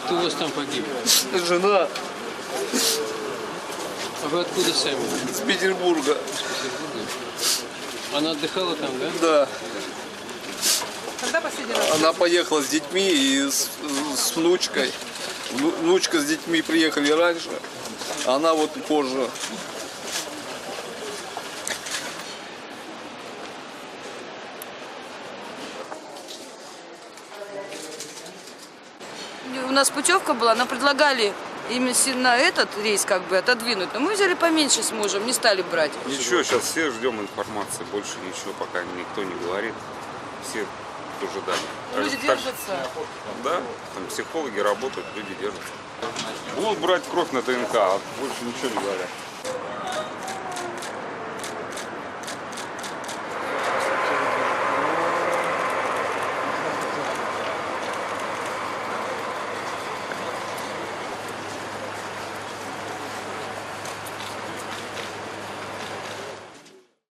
Кто у вас там погиб? Жена А вы откуда сами? с Петербурга. Из Петербурга? Она отдыхала там, да? Да. Когда последний раз? Она поехала с детьми и с внучкой. Внучка с детьми приехали раньше, а она вот позже. У нас путевка была, нам предлагали именно этот рейс как бы отодвинуть, но мы взяли поменьше с мужем, не стали брать. Ничего, сейчас все ждем информации, больше ничего пока никто не говорит. Все ожидали. Люди держатся. Да, там психологи работают, люди держатся. Будут брать кровь на ДНК, а больше ничего не говорят.